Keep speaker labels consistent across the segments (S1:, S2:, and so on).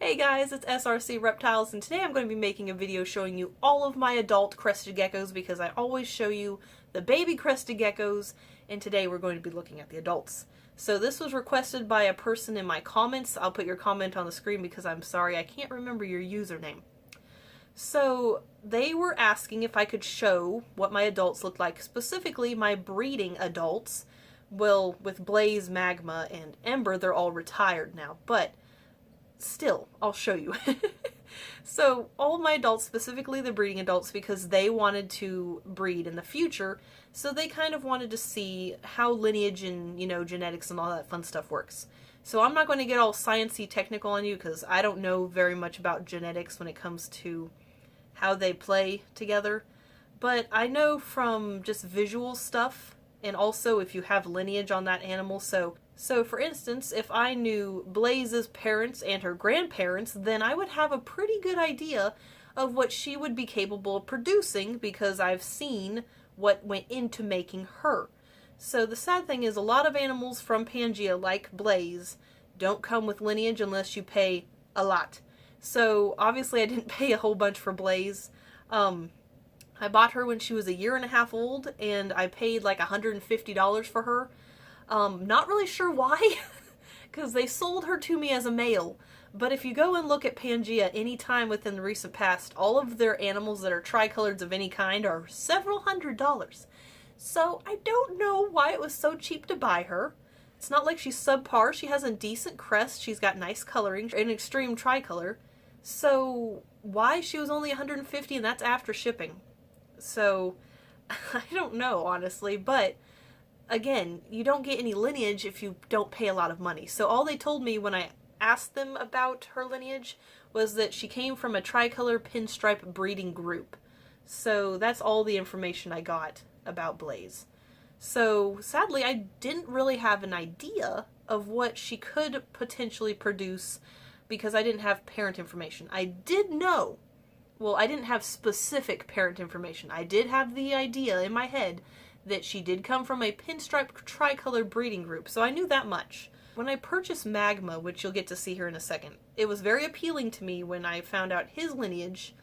S1: Hey guys, it's SRC Reptiles, and today I'm going to be making a video showing you all of my adult crested geckos because I always show you the baby crested geckos, and today we're going to be looking at the adults. So this was requested by a person in my comments. I'll put your comment on the screen because I'm sorry I can't remember your username. So they were asking if I could show what my adults look like, specifically my breeding adults. Well, with Blaze, Magma, and Ember, they're all retired now, but still, I'll show you. So all my adults, specifically the breeding adults, because they wanted to breed in the future, so they kind of wanted to see how lineage and, genetics and all that fun stuff works. So I'm not going to get all sciencey technical on you because I don't know very much about genetics when it comes to how they play together, but I know from just visual stuff, and also if you have lineage on that animal. So for instance, if I knew Blaze's parents and her grandparents, then I would have a pretty good idea of what she would be capable of producing because I've seen what went into making her. So the sad thing is a lot of animals from Pangea, like Blaze, don't come with lineage unless you pay a lot. So obviously I didn't pay a whole bunch for Blaze. I bought her when she was 1.5 years old, and I paid like $150 for her. Not really sure why, because they sold her to me as a male. But if you go and look at Pangea any time within the recent past, all of their animals that are tricolors of any kind are several $100s. So I don't know why it was so cheap to buy her. It's not like she's subpar. She has a decent crest. She's got nice coloring, an extreme tricolor. So why she was only $150, and that's after shipping. So I don't know, honestly, but again, you don't get any lineage if you don't pay a lot of money. So all they told me when I asked them about her lineage was that she came from a tricolor pinstripe breeding group. So that's all the information I got about Blaze. So sadly, I didn't really have an idea of what she could potentially produce because I didn't have parent information. I did know, well, I didn't have specific parent information. I did have the idea in my head that she did come from a pinstripe tricolor breeding group, so I knew that much. When I purchased Magma, which you'll get to see here in a second, it was very appealing to me when I found out his lineage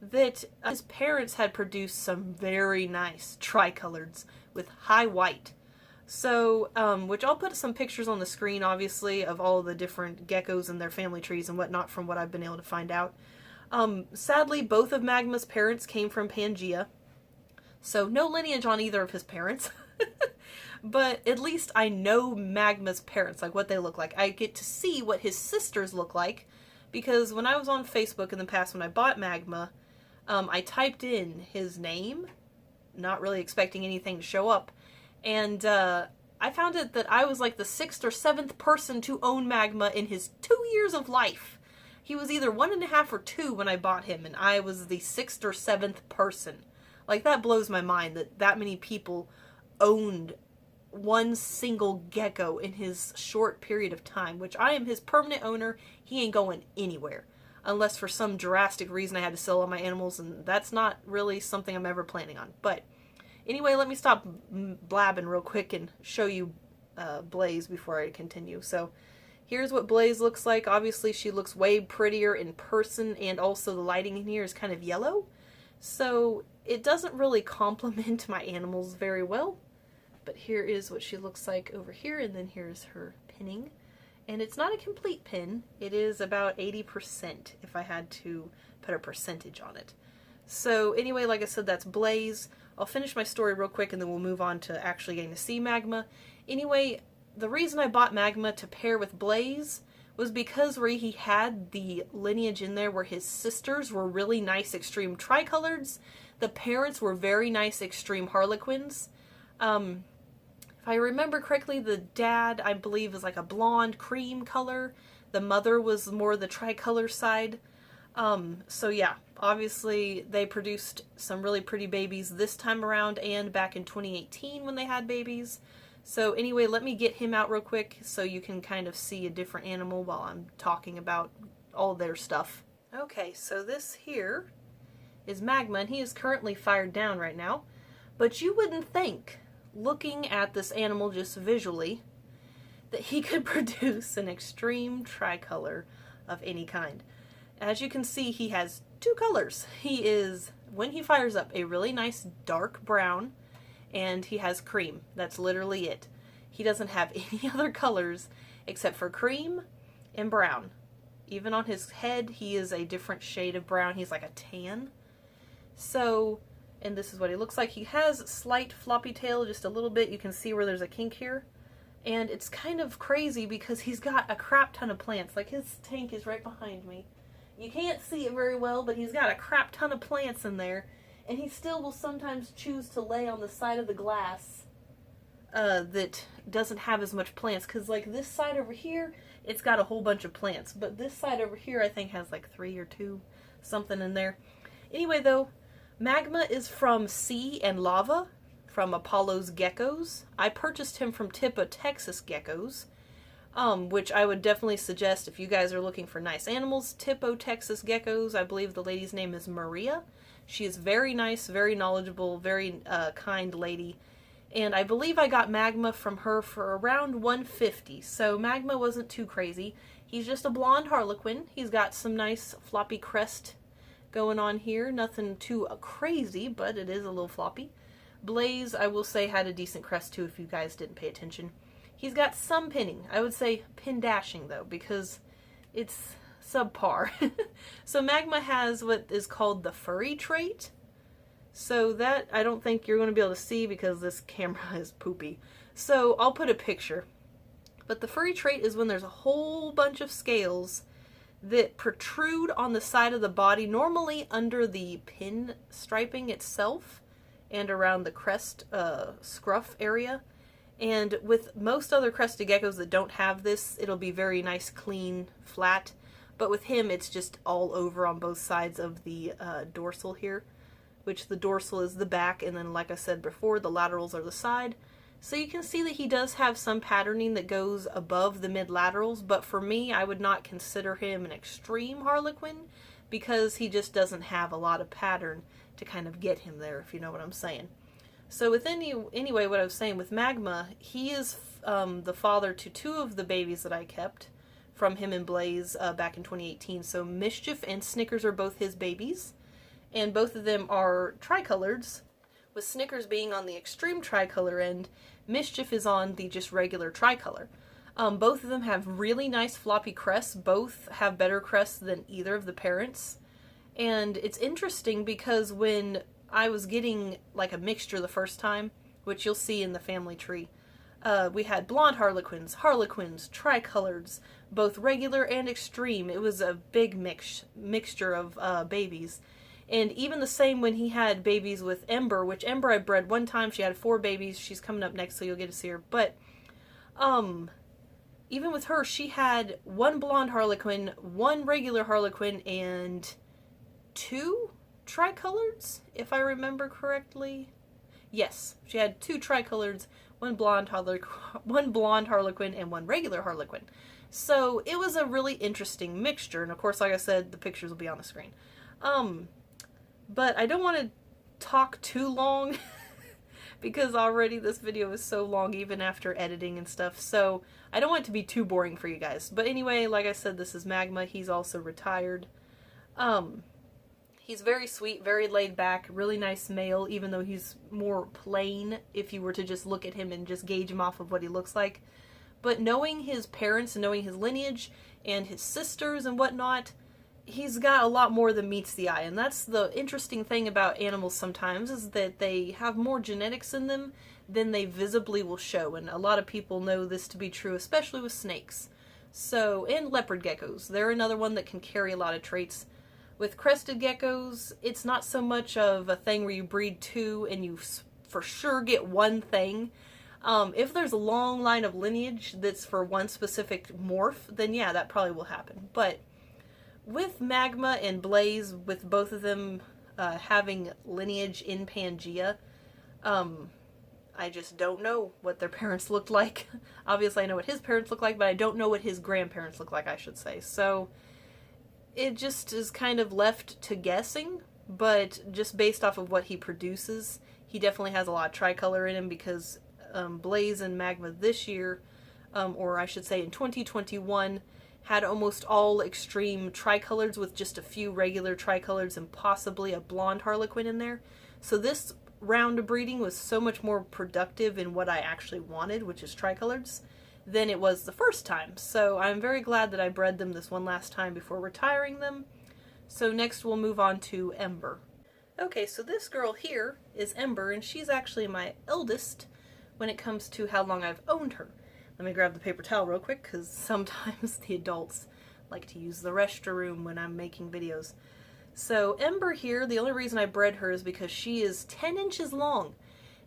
S1: that his parents had produced some very nice tricolors with high white. So, which I'll put some pictures on the screen, obviously, of all the different geckos and their family trees and whatnot from what I've been able to find out. Sadly, both of Magma's parents came from Pangea, so no lineage on either of his parents. But at least I know Magma's parents, like what they look like. I get to see what his sisters look like, because when I was on Facebook in the past when I bought Magma, I typed in his name, not really expecting anything to show up, and I found it that I was like the 6th or 7th person to own Magma in his 2 years of life. He was either 1.5 or 2 when I bought him, and I was the 6th or 7th person. Like, that blows my mind that that many people owned one single gecko in his short period of time, which I am his permanent owner. He ain't going anywhere. Unless for some drastic reason I had to sell all my animals, and that's not really something I'm ever planning on. But anyway, let me stop blabbing real quick and show you Blaze before I continue. So here's what Blaze looks like. Obviously she looks way prettier in person, and also the lighting in here is kind of yellow. So it doesn't really complement my animals very well. But here is what she looks like over here, and then here's her pinning. And it's not a complete pin. It is about 80% if I had to put a percentage on it. So anyway, like I said, that's Blaze. I'll finish my story real quick and then we'll move on to actually getting to see Magma. Anyway, the reason I bought Magma to pair with Blaze was because where he had the lineage in there where his sisters were really nice extreme tricolors, the parents were very nice extreme harlequins. If I remember correctly, the dad, I believe, is like a blonde cream color. The mother was more the tricolor side. So yeah, obviously they produced some really pretty babies this time around and back in 2018 when they had babies. So anyway, let me get him out real quick so you can kind of see a different animal while I'm talking about all their stuff. Okay, so this here is Magma, and he is currently fired down right now. But you wouldn't think, looking at this animal just visually, that he could produce an extreme tricolor of any kind. As you can see, he has two colors. He is, when he fires up, a really nice dark brown, and he has cream. That's literally it. He doesn't have any other colors except for cream and brown. Even on his head, he is a different shade of brown. He's like a tan. So, and this is what he looks like. He has slight floppy tail, just a little bit. You can see where there's a kink here. And it's kind of crazy because he's got a crap ton of plants. Like, his tank is right behind me. You can't see it very well, but he's got a crap ton of plants in there. And he still will sometimes choose to lay on the side of the glass that doesn't have as much plants. Because, like, this side over here, it's got a whole bunch of plants. But this side over here, I think, has like 3 or 2, something in there. Anyway, though, Magma is from Sea and Lava, from Apollo's Geckos. I purchased him from Tipo Texas Geckos, which I would definitely suggest if you guys are looking for nice animals. Tipo Texas Geckos, I believe the lady's name is Maria. She is very nice, very knowledgeable, very kind lady. And I believe I got Magma from her for around $150, so Magma wasn't too crazy. He's just a blonde harlequin. He's got some nice floppy crest going on here. Nothing too crazy, but it is a little floppy. Blaze, I will say, had a decent crest too if you guys didn't pay attention. He's got some pinning. I would say pin dashing though, because it's subpar. So Magma has what is called the furry trait. So that I don't think you're going to be able to see because this camera is poopy. So I'll put a picture. But the furry trait is when there's a whole bunch of scales that protrude on the side of the body, normally under the pin striping itself and around the crest scruff area. And with most other crested geckos that don't have this, it'll be very nice, clean, flat. But with him, it's just all over on both sides of the dorsal here, which the dorsal is the back, and then, like I said before, the laterals are the side. So you can see that he does have some patterning that goes above the mid-laterals, but for me, I would not consider him an extreme harlequin because he just doesn't have a lot of pattern to kind of get him there, if you know what I'm saying. So with anyway, what I was saying with Magma, he is the father to 2 of the babies that I kept from him and Blaze back in 2018. So Mischief and Snickers are both his babies, and both of them are tricoloreds, with Snickers being on the extreme tricolor end. Mischief is on the just regular tricolor. Both of them have really nice floppy crests. Both have better crests than either of the parents. And it's interesting because when I was getting like a mixture the first time, which you'll see in the family tree, we had blonde harlequins, tricoloreds, both regular and extreme. It was a big mixture of babies. And even the same when he had babies with Ember, which Ember I bred one time. She had 4 babies. She's coming up next, so you'll get to see her. But even with her, she had 1 blonde harlequin, 1 regular harlequin, and 2 tricoloreds, if I remember correctly. Yes, she had 2 tricoloreds, 1 blonde harlequin, and 1 regular harlequin. So it was a really interesting mixture. And of course, like I said, the pictures will be on the screen. But I don't want to talk too long because already this video is so long even after editing and stuff. So I don't want it to be too boring for you guys. But anyway, like I said, this is Magma. He's also retired. He's very sweet, very laid back, really nice male, even though he's more plain if you were to just look at him and just gauge him off of what he looks like. But knowing his parents and knowing his lineage and his sisters and whatnot, he's got a lot more than meets the eye. And that's the interesting thing about animals sometimes, is that they have more genetics in them than they visibly will show. And a lot of people know this to be true, especially with snakes. So, and leopard geckos. They're another one that can carry a lot of traits. With crested geckos, it's not so much of a thing where you breed 2 and you for sure get one thing. If there's a long line of lineage that's for one specific morph, then yeah, that probably will happen. But with Magma and Blaze, with both of them having lineage in Pangea, I just don't know what their parents looked like. Obviously I know what his parents look like, but I don't know what his grandparents look like, I should say. So it just is kind of left to guessing, but just based off of what he produces, he definitely has a lot of tricolor in him, because Blaze and Magma this year, or I should say in 2021, had almost all extreme tricolors with just a few regular tricolors and possibly a blonde harlequin in there. So this round of breeding was so much more productive in what I actually wanted, which is tricolors, than it was the first time. So I'm very glad that I bred them this one last time before retiring them. So next we'll move on to Ember. Okay, so this girl here is Ember, and she's actually my eldest when it comes to how long I've owned her. Let me grab the paper towel real quick, because sometimes the adults like to use the restroom when I'm making videos. So Ember here, the only reason I bred her is because she is 10 inches long.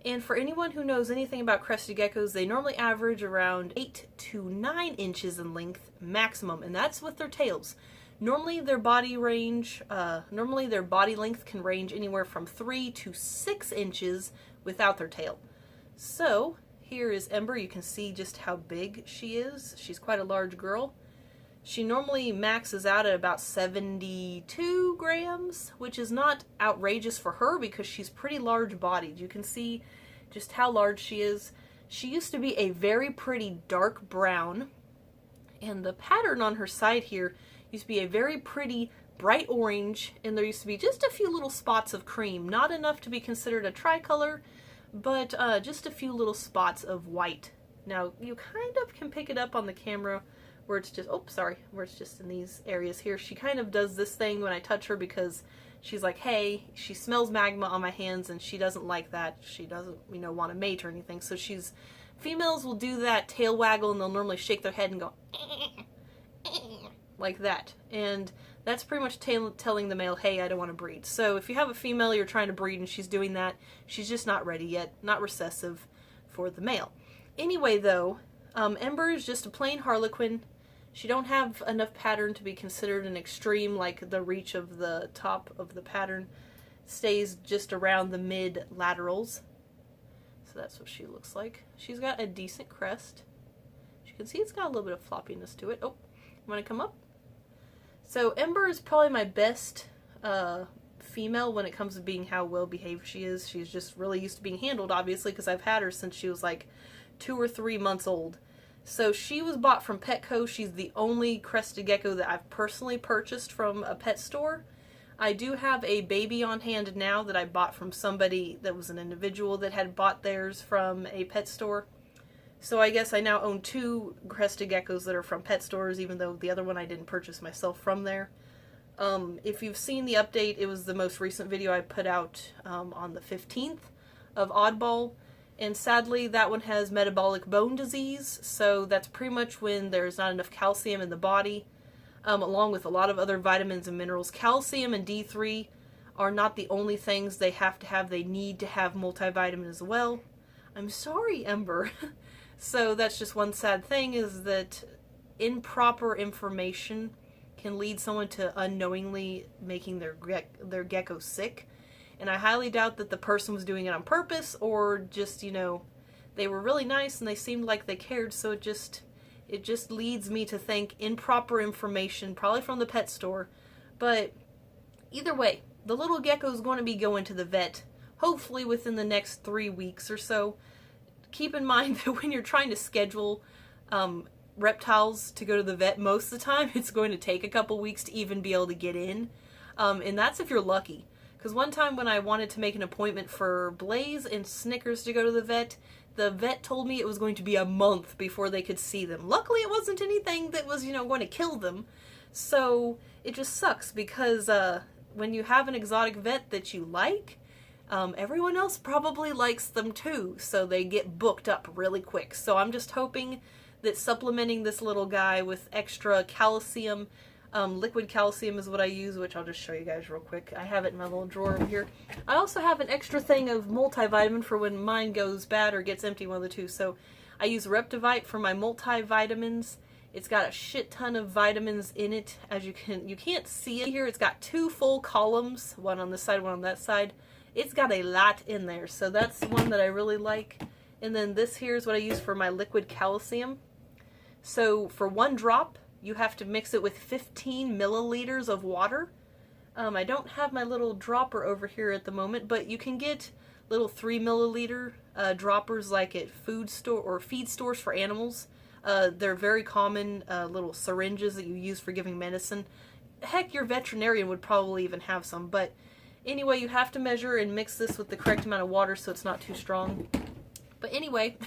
S1: And for anyone who knows anything about crested geckos, they normally average around 8 to 9 inches in length maximum, and that's with their tails. Normally their body length can range anywhere from 3 to 6 inches without their tail. So here is Ember. You can see just how big she is. She's quite a large girl. She normally maxes out at about 72 grams, which is not outrageous for her because she's pretty large bodied. You can see just how large she is. She used to be a very pretty dark brown, and the pattern on her side here used to be a very pretty bright orange, and there used to be just a few little spots of cream. Not enough to be considered a tricolor, but just a few little spots of white. Now, you kind of can pick it up on the camera where it's just, where it's just in these areas here. She kind of does this thing when I touch her because she's like, hey, she smells magma on my hands and she doesn't like that. She doesn't, want to mate or anything. So females will do that tail waggle, and they'll normally shake their head and go, like that. And that's pretty much telling the male, hey, I don't want to breed. So if you have a female you're trying to breed and she's doing that, she's just not ready yet, not recessive for the male. Anyway, though, Ember is just a plain harlequin. She don't have enough pattern to be considered an extreme, like the reach of the top of the pattern stays just around the mid laterals. So that's what she looks like. She's got a decent crest. As you can see, it's got a little bit of floppiness to it. Oh, want to come up? So Ember is probably my best female when it comes to being how well behaved she is. She's just really used to being handled, obviously, because I've had her since she was like 2 or 3 months old. So she was bought from Petco. She's the only crested gecko that I've personally purchased from a pet store. I do have a baby on hand now that I bought from somebody that was an individual that had bought theirs from a pet store. So I guess I now own 2 crested geckos that are from pet stores, even though the other one I didn't purchase myself from there. If you've seen the update, it was the most recent video I put out on the 15th of Oddball. And sadly, that one has metabolic bone disease, so that's pretty much when there's not enough calcium in the body, along with a lot of other vitamins and minerals. Calcium and D3 are not the only things they have to have. They need to have multivitamin as well. I'm sorry, Ember. So that's just one sad thing, is that improper information can lead someone to unknowingly making their gecko sick. And I highly doubt that the person was doing it on purpose, or just, they were really nice and they seemed like they cared, so it just leads me to think improper information, probably from the pet store. But either way, the little gecko is going to be going to the vet, hopefully within the next 3 weeks or so. Keep in mind that when you're trying to schedule reptiles to go to the vet, most of the time it's going to take a couple weeks to even be able to get in. And that's if you're lucky. Because one time when I wanted to make an appointment for Blaze and Snickers to go to the vet told me it was going to be a month before they could see them. Luckily, it wasn't anything that was, going to kill them. So it just sucks because when you have an exotic vet that you like, everyone else probably likes them too. So they get booked up really quick. So I'm just hoping that supplementing this little guy with extra calcium, liquid calcium is what I use, which I'll just show you guys real quick. I have it in my little drawer over here. I also have an extra thing of multivitamin for when mine goes bad or gets empty, one of the two. So I use Reptivite for my multivitamins. It's got a shit ton of vitamins in it. As you can't see it here. It's got 2 full columns, one on this side, one on that side. It's got a lot in there, so that's the one that I really like. And then this here is what I use for my liquid calcium. So for 1 drop, you have to mix it with 15 milliliters of water. I don't have my little dropper over here at the moment, but you can get little 3 milliliter droppers like at food store or feed stores for animals. They're very common little syringes that you use for giving medicine. Heck, your veterinarian would probably even have some, but anyway, you have to measure and mix this with the correct amount of water so it's not too strong. But anyway,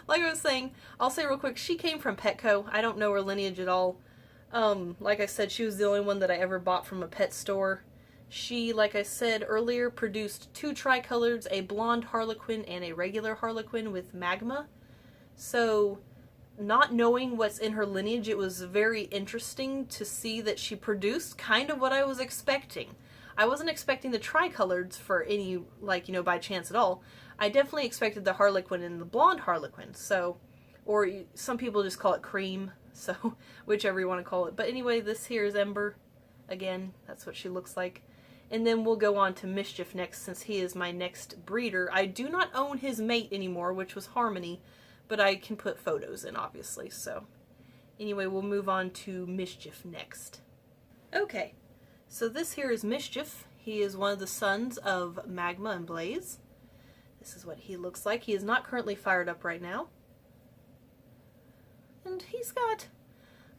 S1: like I was saying, I'll say real quick, she came from Petco. I don't know her lineage at all. Like I said, she was the only one that I ever bought from a pet store. She, like I said earlier, produced 2 tricolors, a blonde Harlequin and a regular Harlequin with Magma. So, not knowing what's in her lineage, it was very interesting to see that she produced kind of what I was expecting. I wasn't expecting the tricolors for any, like, by chance at all. I definitely expected the Harlequin and the blonde Harlequin, so, or some people just call it cream, so, whichever you want to call it. But anyway, this here is Ember. Again, that's what she looks like. And then we'll go on to Mischief next, since he is my next breeder. I do not own his mate anymore, which was Harmony, but I can put photos in, obviously, so. Anyway, we'll move on to Mischief next. Okay, so this here is Mischief. He is one of the sons of Magma and Blaze. This is what he looks like. He is not currently fired up right now. And he's got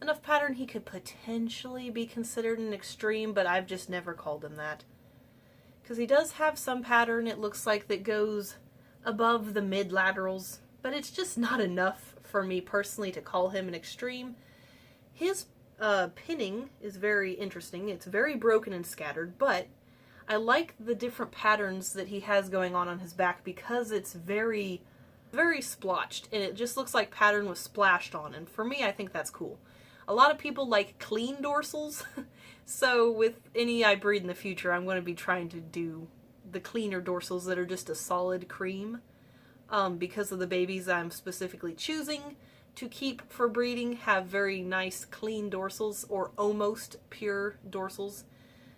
S1: enough pattern he could potentially be considered an extreme, but I've just never called him that. Because he does have some pattern, it looks like, that goes above the mid-laterals, but it's just not enough for me personally to call him an extreme. His pinning is very interesting. It's very broken and scattered, but I like the different patterns that he has going on his back because it's very, very splotched, and it just looks like pattern was splashed on, and for me, I think that's cool. A lot of people like clean dorsals, so with any I breed in the future, I'm going to be trying to do the cleaner dorsals that are just a solid cream, because of the babies I'm specifically choosing to keep for breeding have very nice clean dorsals, or almost pure dorsals.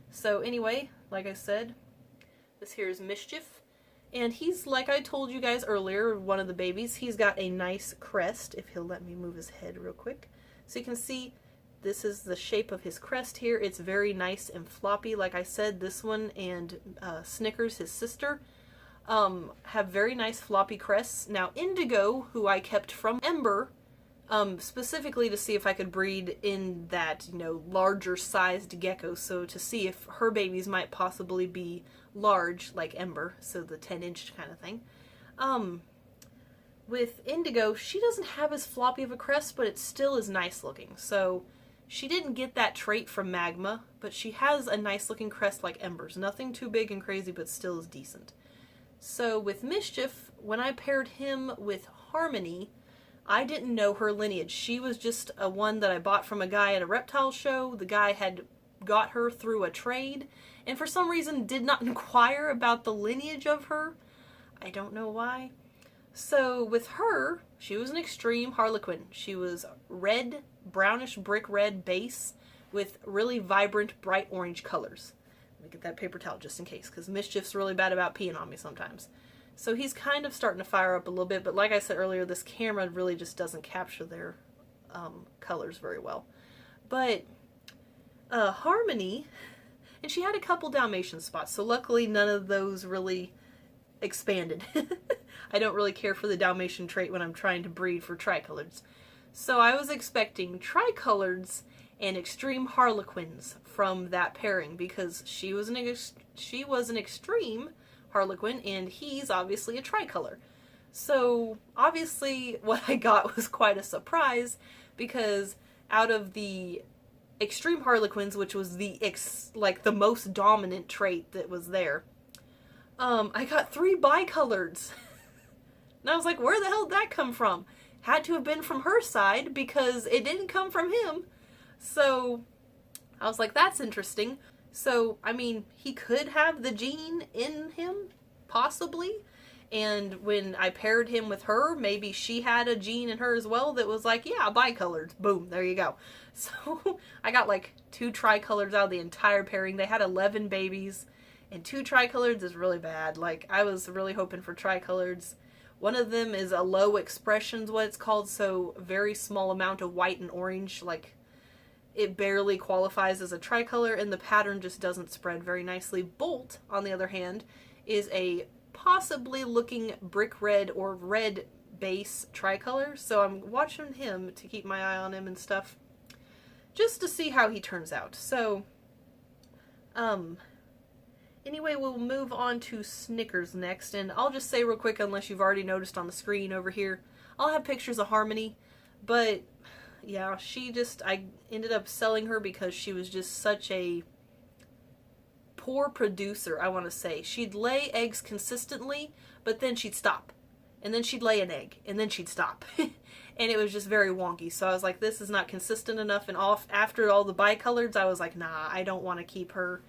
S1: So anyway, like I said, this here is Mischief, and he's, like I told you guys earlier, one of the babies, he's got a nice crest, if he'll let me move his head real quick. So you can see this is the shape of his crest here. It's very nice and floppy. Like I said, this one and Snickers, his sister, have very nice floppy crests. Now Indigo, who I kept from Ember, specifically to see if I could breed in that, larger sized gecko, so to see if her babies might possibly be large like Ember, so the 10-inch kind of thing. With Indigo, she doesn't have as floppy of a crest, but it still is nice looking. So she didn't get that trait from Magma, but she has a nice looking crest like Ember's. Nothing too big and crazy, but still is decent. So with Mischief, when I paired him with Harmony, I didn't know her lineage. She was just a one that I bought from a guy at a reptile show. The guy had got her through a trade, and for some reason did not inquire about the lineage of her. I don't know why. So with her, she was an extreme Harlequin. She was red, brownish brick red base with really vibrant bright orange colors. Let me get that paper towel just in case, because Mischief's really bad about peeing on me sometimes. So he's kind of starting to fire up a little bit, but like I said earlier, this camera really just doesn't capture their colors very well. But Harmony, and she had a couple Dalmatian spots, so luckily none of those really expanded. I don't really care for the Dalmatian trait when I'm trying to breed for tricolors. So I was expecting tricolors and extreme Harlequins from that pairing, because she was an extreme Harlequin and he's obviously a tricolor. So obviously what I got was quite a surprise, because out of the extreme Harlequins, which was the most dominant trait that was there, I got 3 bicolors. And I was like, where the hell did that come from? Had to have been from her side, because it didn't come from him. So I was like, that's interesting. So, I mean, he could have the gene in him, possibly. And when I paired him with her, maybe she had a gene in her as well that was like, yeah, bicolored. Boom, there you go. So I got like 2 tricolors out of the entire pairing. They had 11 babies, and 2 tricolors is really bad. Like, I was really hoping for tricolors. One of them is a low expression's what it's called, so very small amount of white and orange, like it barely qualifies as a tricolor, and the pattern just doesn't spread very nicely. Bolt, on the other hand, is a possibly looking brick red or red base tricolor, so I'm watching him to keep my eye on him and stuff, just to see how he turns out. So, anyway, we'll move on to Snickers next, and I'll just say real quick, unless you've already noticed on the screen over here, I'll have pictures of Harmony, but yeah, I ended up selling her because she was just such a poor producer, I want to say. She'd lay eggs consistently, but then she'd stop. And then she'd lay an egg, and then she'd stop. And it was just very wonky. So I was like, this is not consistent enough. And after all the bicolors, I was like, nah, I don't want to keep her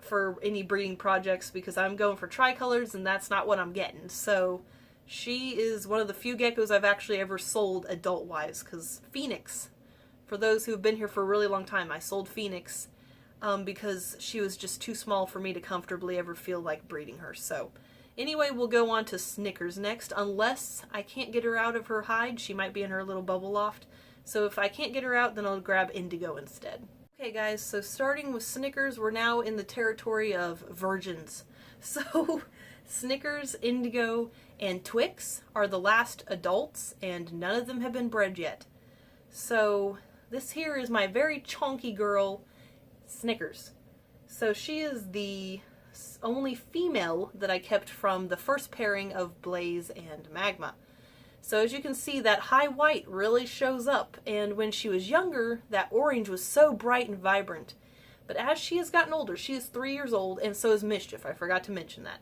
S1: for any breeding projects because I'm going for tricolors, and that's not what I'm getting. So she is one of the few geckos I've actually ever sold adult-wise, because Phoenix, for those who've been here for a really long time, I sold Phoenix because she was just too small for me to comfortably ever feel like breeding her. So anyway, we'll go on to Snickers next, unless I can't get her out of her hide. She might be in her little bubble loft. So if I can't get her out, then I'll grab Indigo instead. Okay guys, so starting with Snickers, we're now in the territory of virgins. So Snickers, Indigo, and Twix are the last adults, and none of them have been bred yet. So this here is my very chonky girl, Snickers. So she is the only female that I kept from the first pairing of Blaze and Magma. So as you can see, that high white really shows up, and when she was younger, that orange was so bright and vibrant. But as she has gotten older, she is 3 years old, and so is Mischief. I forgot to mention that.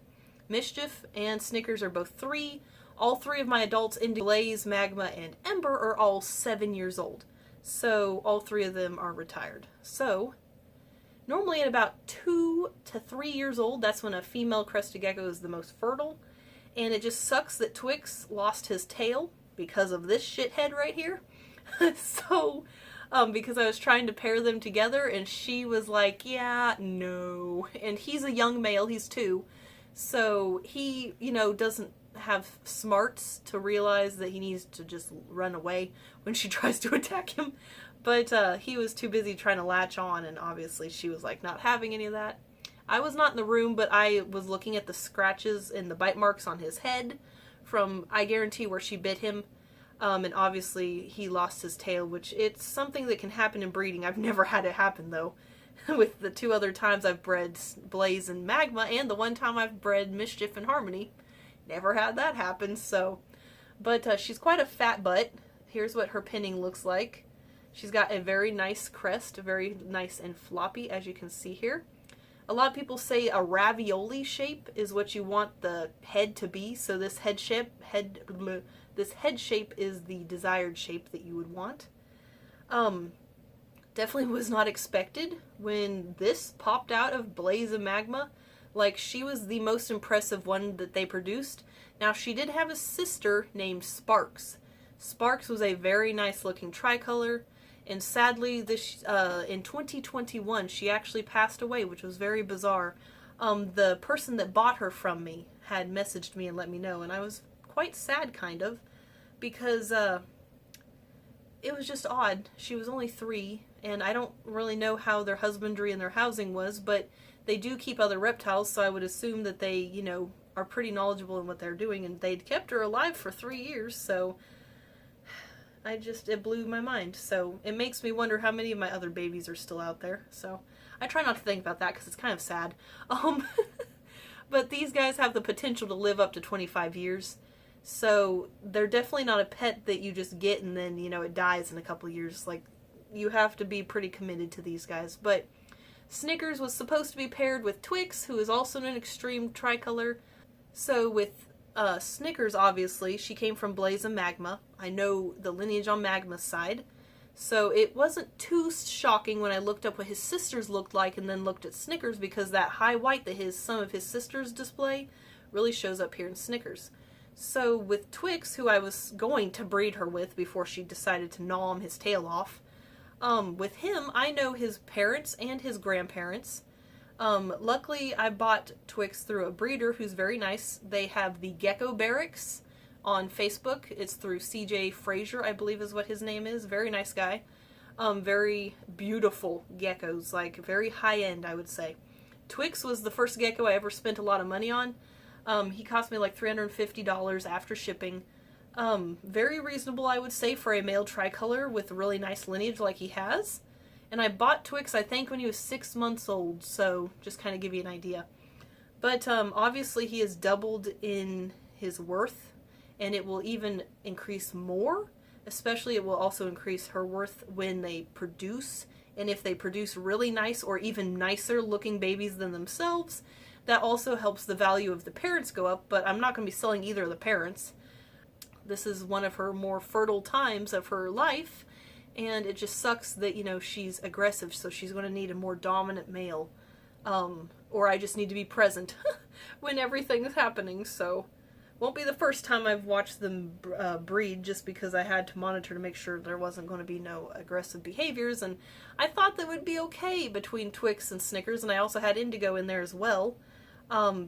S1: Mischief and Snickers are both 3. All 3 of my adults, Indigo, Blaze, Magma, and Ember, are all 7 years old. So all 3 of them are retired. So normally at about 2 to 3 years old, that's when a female crested gecko is the most fertile. And it just sucks that Twix lost his tail because of this shithead right here. So, because I was trying to pair them together, and she was like, yeah, no. And he's a young male, he's 2. So he, doesn't have smarts to realize that he needs to just run away when she tries to attack him. But he was too busy trying to latch on, and obviously she was like not having any of that. I was not in the room, but I was looking at the scratches and the bite marks on his head from, I guarantee, where she bit him. And obviously he lost his tail, which it's something that can happen in breeding. I've never had it happen, though. With the 2 other times I've bred Blaze and Magma, and the 1 time I've bred Mischief and Harmony. Never had that happen, so. But she's quite a fat butt. Here's what her pinning looks like. She's got a very nice crest, very nice and floppy, as you can see here. A lot of people say a ravioli shape is what you want the head to be, so this head shape is the desired shape that you would want. Definitely was not expected when this popped out of Blaze and Magma. Like, she was the most impressive one that they produced. Now, she did have a sister named Sparks. Sparks was a very nice looking tricolor. And sadly, in 2021, she actually passed away, which was very bizarre. The person that bought her from me had messaged me and let me know, and I was quite sad, kind of, because it was just odd. She was only 3, and I don't really know how their husbandry and their housing was, but they do keep other reptiles, so I would assume that they, are pretty knowledgeable in what they're doing, and they'd kept her alive for 3 years, so it blew my mind. So it makes me wonder how many of my other babies are still out there. So I try not to think about that because it's kind of sad. But these guys have the potential to live up to 25 years. So they're definitely not a pet that you just get and then, it dies in a couple years. Like, you have to be pretty committed to these guys. But Snickers was supposed to be paired with Twix, who is also an extreme tricolor. So with Snickers, obviously, she came from Blaze and Magma. I know the lineage on Magma's side. So it wasn't too shocking when I looked up what his sisters looked like and then looked at Snickers, because that high white that some of his sisters display really shows up here in Snickers. So with Twix, who I was going to breed her with before she decided to gnaw his tail off, with him, I know his parents and his grandparents. Luckily, I bought Twix through a breeder who's very nice. They have the Gecko Barracks on Facebook. It's through CJ Frazier, I believe is what his name is. Very nice guy. Very beautiful geckos, like very high-end, I would say. Twix was the first gecko I ever spent a lot of money on. He cost me like $350 after shipping. Very reasonable, I would say, for a male tricolor with a really nice lineage like he has. And I bought Twix, I think, when he was 6 months old, so just kind of give you an idea. But obviously he has doubled in his worth, and it will even increase more. Especially it will also increase her worth when they produce, and if they produce really nice or even nicer looking babies than themselves, that also helps the value of the parents go up, but I'm not going to be selling either of the parents. This is one of her more fertile times of her life, and it just sucks that, you know, she's aggressive, so she's going to need a more dominant male. Or I just need to be present when everything's happening, so won't be the first time I've watched them breed, just because I had to monitor to make sure there wasn't going to be no aggressive behaviors, and I thought that would be okay between Twix and Snickers, and I also had Indigo in there as well,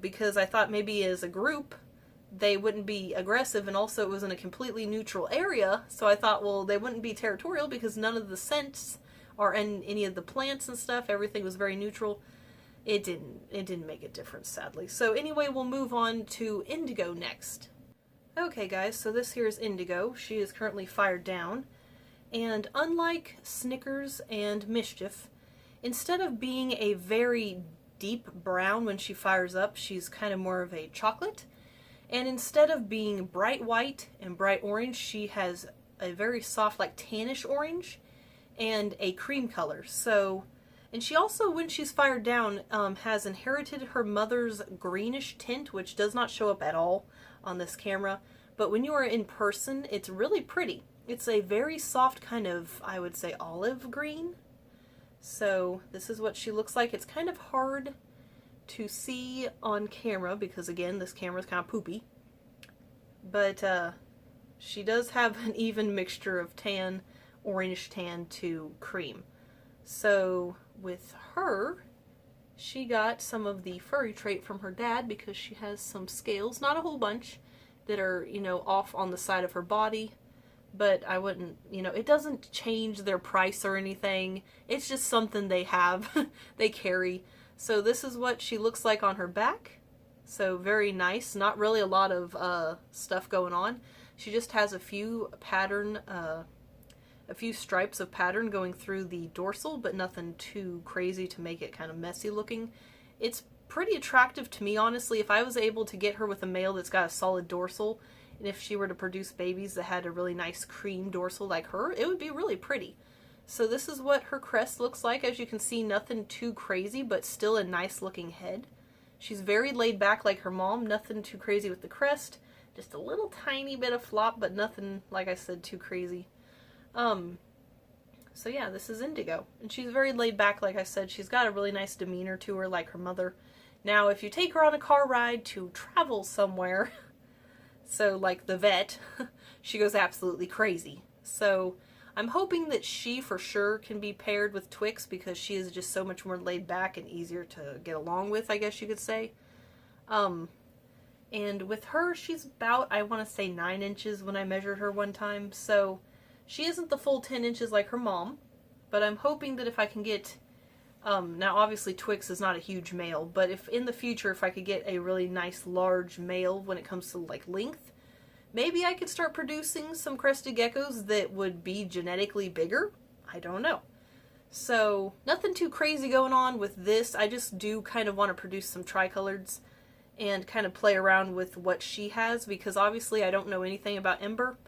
S1: because I thought maybe as a group they wouldn't be aggressive, and also it was in a completely neutral area, so I thought, well, they wouldn't be territorial because none of the scents are in any of the plants and stuff. Everything was very neutral. It didn't make a difference, sadly. So anyway, we'll move on to Indigo next. Okay guys, so this here is Indigo. She is currently fired down, and unlike Snickers and Mischief, instead of being a very deep brown when she fires up, she's kind of more of a chocolate. And instead of being bright white and bright orange, she has a very soft, like tannish orange and a cream color. So, and she also, when she's fired down, has inherited her mother's greenish tint, which does not show up at all on this camera. But when you are in person, it's really pretty. It's a very soft kind of, I would say, olive green. So this is what she looks like. It's kind of hard to see on camera because, again, this camera is kind of poopy. But she does have an even mixture of tan, orange tan to cream. So with her, she got some of the furry trait from her dad because she has some scales, not a whole bunch, that are, you know, off on the side of her body. But I wouldn't, you know, it doesn't change their price or anything. It's just something they have, they carry. So this is what she looks like on her back. So very nice. Not really a lot of stuff going on. She just has a few pattern, a few stripes of pattern going through the dorsal, but nothing too crazy to make it kind of messy looking. It's pretty attractive to me, honestly. If I was able to get her with a male that's got a solid dorsal, and if she were to produce babies that had a really nice cream dorsal like her, it would be really pretty. So this is what her crest looks like. As you can see, nothing too crazy, but still a nice looking head. She's very laid back like her mom. Nothing too crazy with the crest. Just a little tiny bit of flop, but nothing, like I said, too crazy. So yeah, this is Indigo. And she's very laid back, like I said. She's got a really nice demeanor to her, like her mother. Now, if you take her on a car ride to travel somewhere, so like the vet, she goes absolutely crazy. So I'm hoping that she for sure can be paired with Twix because she is just so much more laid back and easier to get along with, I guess you could say. And with her, she's about, I want to say 9 inches when I measured her one time. So she isn't the full 10 inches like her mom, but I'm hoping that if I can get, now obviously Twix is not a huge male, but if in the future, if I could get a really nice large male when it comes to like length, maybe I could start producing some crested geckos that would be genetically bigger. I don't know. So nothing too crazy going on with this. I just do kind of want to produce some tricoloreds and kind of play around with what she has, because obviously I don't know anything about Ember.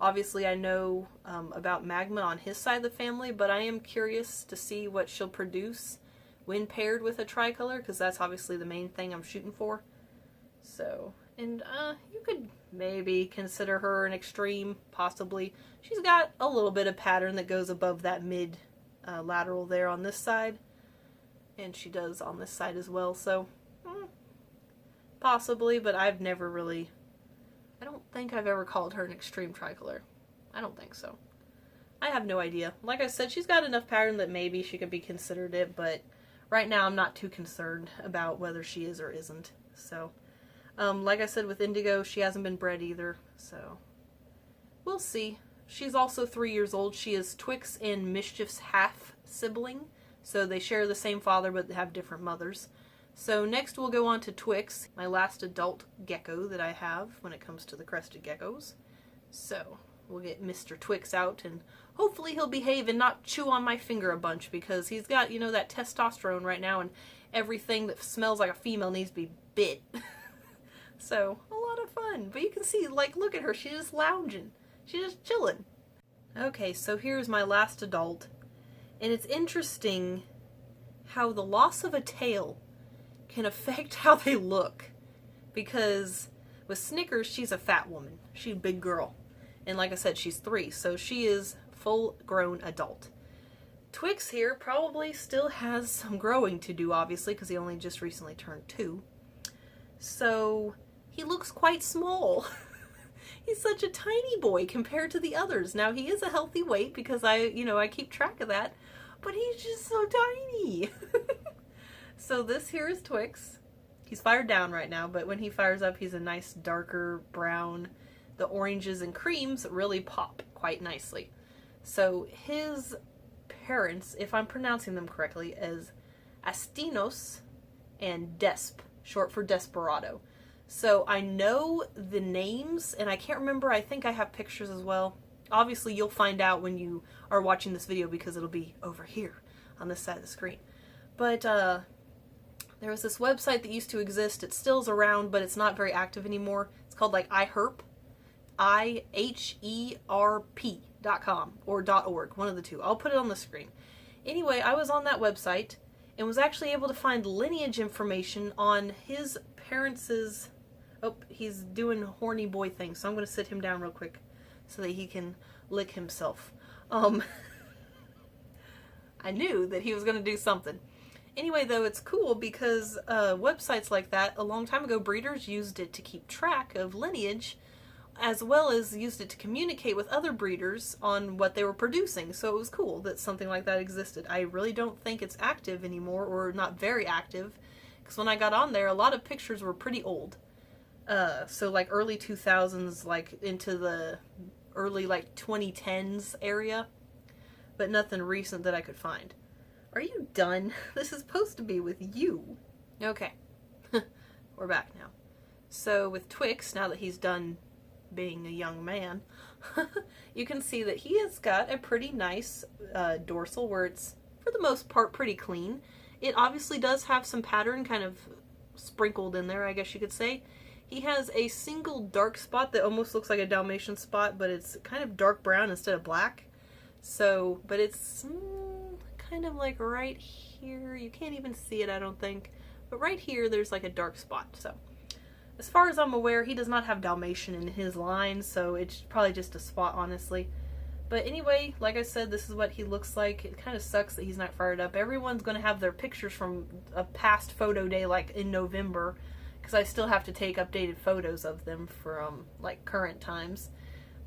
S1: Obviously I know about Magma on his side of the family, but I am curious to see what she'll produce when paired with a tricolor, because that's obviously the main thing I'm shooting for. So, and you could maybe consider her an extreme, possibly. She's got a little bit of pattern that goes above that mid lateral there on this side, and she does on this side as well, so possibly, but I've never really, I don't think I've ever called her an extreme tricolor. I don't think so. I have no idea. Like I said, she's got enough pattern that maybe she could be considered it, but right now I'm not too concerned about whether she is or isn't. So, like I said with Indigo, she hasn't been bred either, so we'll see. She's also 3 years old. She is Twix and Mischief's half sibling, so they share the same father but have different mothers. So next we'll go on to Twix, my last adult gecko that I have when it comes to the crested geckos. So we'll get Mr. Twix out, and hopefully he'll behave and not chew on my finger a bunch, because he's got, you know, that testosterone right now, and everything that smells like a female needs to be bit. So, a lot of fun. But you can see, like, look at her. She's just lounging. She's just chilling. Okay, so here's my last adult. And it's interesting how the loss of a tail can affect how they look. Because with Snickers, she's a fat woman. She's a big girl. And like I said, she's 3, so she is full-grown adult. Twix here probably still has some growing to do, obviously, because he only just recently turned 2. So he looks quite small. He's such a tiny boy compared to the others. Now, he is a healthy weight because I keep track of that, but he's just so tiny. So this here is Twix. He's fired down right now, but when he fires up, he's a nice darker brown. The oranges and creams really pop quite nicely. So his parents, if I'm pronouncing them correctly, is Astinos and Desp, short for Desperado. So I know the names, and I can't remember. I think I have pictures as well. Obviously, you'll find out when you are watching this video because it'll be over here on this side of the screen. But there was this website that used to exist. It still's around, but it's not very active anymore. It's called like iHerp, IHERP.com or .org, one of the two. I'll put it on the screen. Anyway, I was on that website and was actually able to find lineage information on his parents'... Oh, he's doing horny boy things, so I'm going to sit him down real quick so that he can lick himself. I knew that he was going to do something. Anyway, though, it's cool because websites like that, a long time ago, breeders used it to keep track of lineage, as well as used it to communicate with other breeders on what they were producing. So it was cool that something like that existed. I really don't think it's active anymore, or not very active, because when I got on there, a lot of pictures were pretty old. So like early 2000s, like into the early like 2010s area, but nothing recent that I could find. Are you done? This is supposed to be with you. Okay. We're back now. So with Twix, now that he's done being a young man, you can see that he has got a pretty nice dorsal where it's, for the most part, pretty clean. It obviously does have some pattern kind of sprinkled in there, I guess you could say. He has a single dark spot that almost looks like a Dalmatian spot, but it's kind of dark brown instead of black. So, but it's kind of like right here. You can't even see it, I don't think. But right here, there's like a dark spot. So, as far as I'm aware, he does not have Dalmatian in his line, so it's probably just a spot, honestly. But anyway, like I said, this is what he looks like. It kind of sucks that he's not fired up. Everyone's going to have their pictures from a past photo day, like in November, because I still have to take updated photos of them from like current times.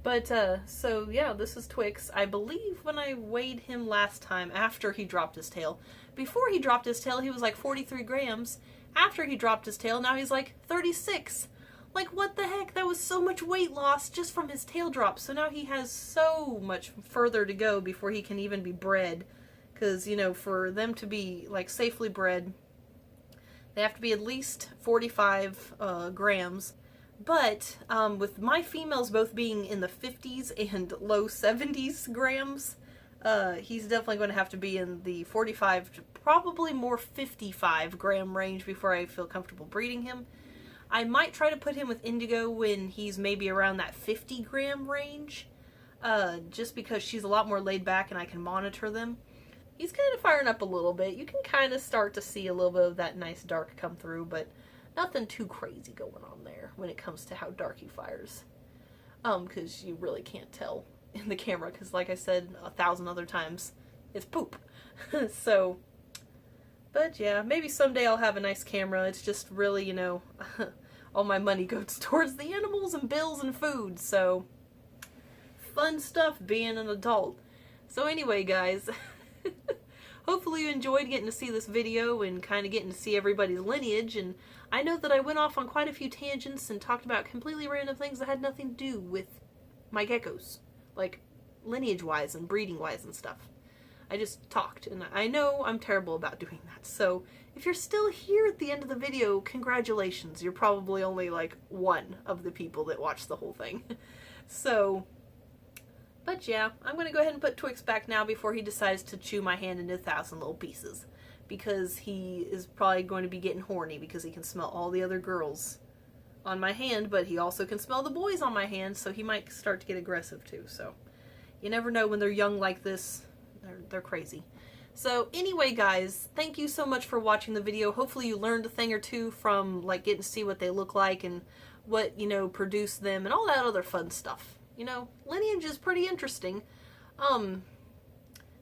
S1: But so yeah, this is Twix. I believe when I weighed him last time after he dropped his tail, before he dropped his tail he was like 43 grams. After he dropped his tail, now he's like 36. Like, what the heck? That was so much weight loss just from his tail drop. So now he has so much further to go before he can even be bred. Because, you know, for them to be like safely bred, they have to be at least 45 grams. But with my females both being in the 50s and low 70s grams, he's definitely going to have to be in the 45 to probably more 55 gram range before I feel comfortable breeding him. I might try to put him with Indigo when he's maybe around that 50 gram range, just because she's a lot more laid back and I can monitor them. He's kind of firing up a little bit. You can kind of start to see a little bit of that nice dark come through, but nothing too crazy going on there when it comes to how dark he fires. Because you really can't tell in the camera, because like I said 1,000 other times, it's poop. So, but yeah, maybe someday I'll have a nice camera. It's just really, you know, all my money goes towards the animals and bills and food, so fun stuff being an adult. So anyway, guys, hopefully you enjoyed getting to see this video and kind of getting to see everybody's lineage. And I know that I went off on quite a few tangents and talked about completely random things that had nothing to do with my geckos, like lineage-wise and breeding-wise and stuff. I just talked, and I know I'm terrible about doing that. So if you're still here at the end of the video, congratulations. You're probably only like one of the people that watched the whole thing. So, but yeah, I'm going to go ahead and put Twix back now before he decides to chew my hand into 1,000 little pieces. Because he is probably going to be getting horny because he can smell all the other girls on my hand, but he also can smell the boys on my hand, so he might start to get aggressive too. So, you never know when they're young like this. They're crazy. So anyway, guys, thank you so much for watching the video. Hopefully you learned a thing or two from, like, getting to see what they look like and what, you know, produced them and all that other fun stuff. You know, Lineage is pretty interesting.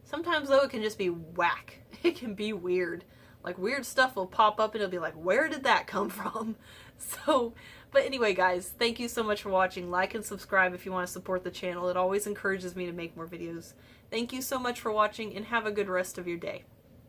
S1: Sometimes, though, it can just be whack. It can be weird. Like, weird stuff will pop up and it'll be like, where did that come from? So, but anyway, guys, thank you so much for watching. Like and subscribe if you want to support the channel. It always encourages me to make more videos. Thank you so much for watching, and have a good rest of your day.